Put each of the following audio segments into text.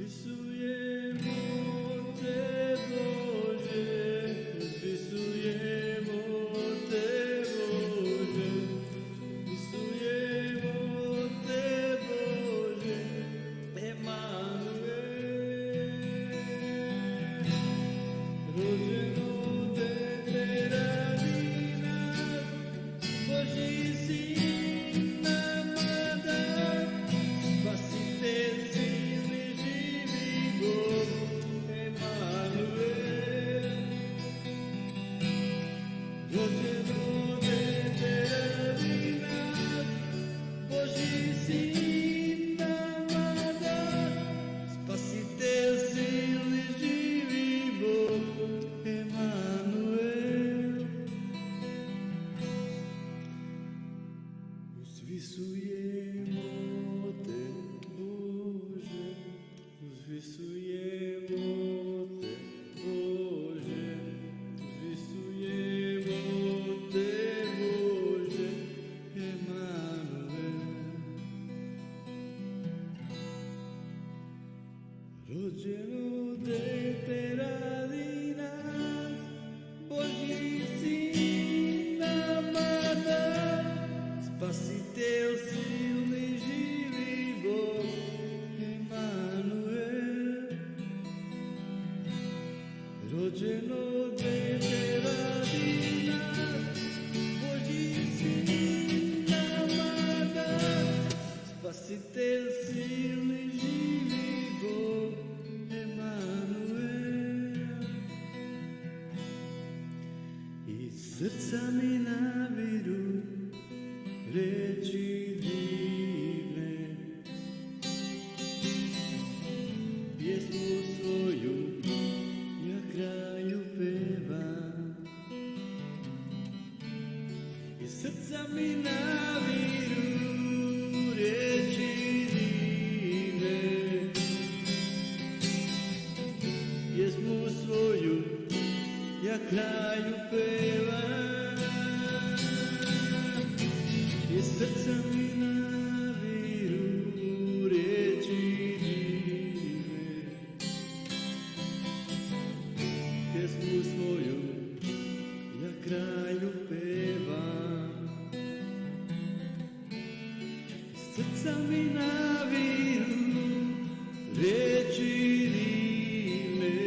Uzvisujemo Te Bože, uzvisujemo Te Bože, uzvisujemo Te Bože, Emanuel. Rođeno dete radi nas, Božji sin nama da, Spasitelj silni živi Bog, Emanuel. Rođeno dete radi nas, Božji sin nama da, Spasitelj silni živi Bog, Emanuel. Uzvisujemo Te Bože, uzvisujemo Te Bože, uzvisujemo Te Bože, Emanuel. Rođeno dete radi nas, Božji sin nama da, Spasitelj silni živi Bog, Emanuel. Rođeno dete radi nas, Božji sin nama da, Spasitelj silni živi Bog, Emanuel. Iz srca mi naviru reči divne, pjesmu svoju ja kraju pevam. Iz srca mi naviru reči divne, pjesmu svoju ja kraju pevam. Iz srca mi naviru reči divne, pjesmu svoju ja kraju pevam. Iz srca mi naviru reči divne,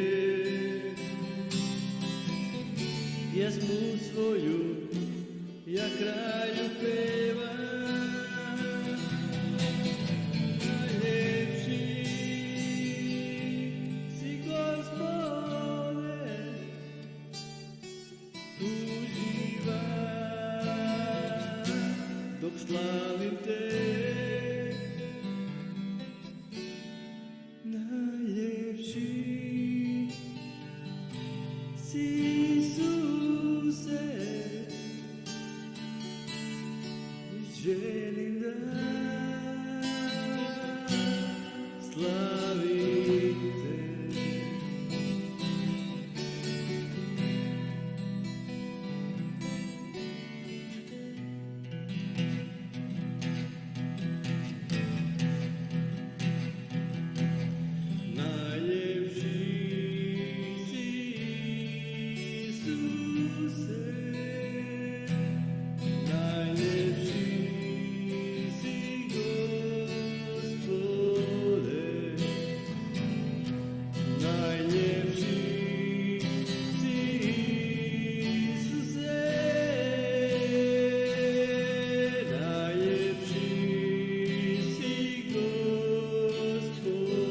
pjesmu svoju ja kraju pevam. Najljepši si Gospode, uživam dok slavim Te. Najljepši si Isuse, želim da slavim Te. Najljepši si Isuse, najljepši si Gospode, najljepši si Isuse, najljepši si Gospode,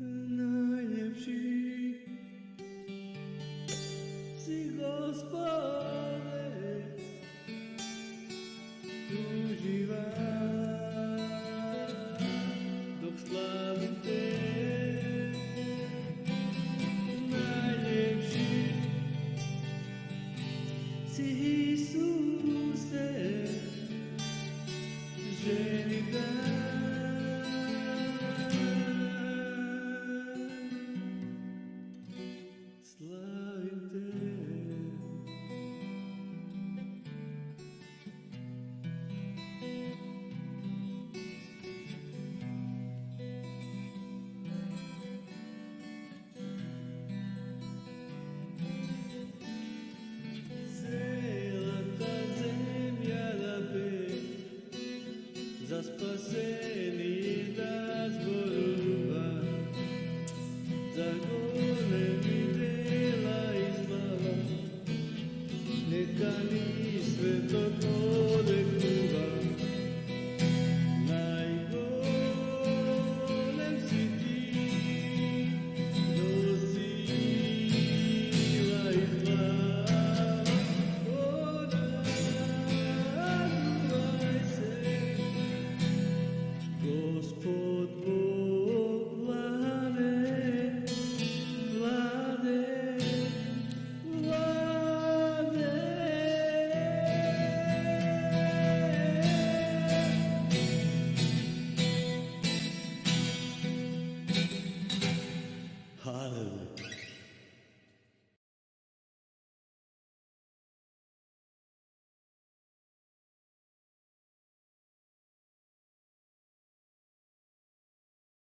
najljepši si Gospode, uživam dok slavim Te. Najljepši si Isuse, želim da slavim Te. spaseni da zborova, za golemi dela izmala, neka ni svetog vode kluba. Najgolem si ti, nosila izmala, raduj se, Gospod Bog vlade, vlade, vlade. Hallelujah.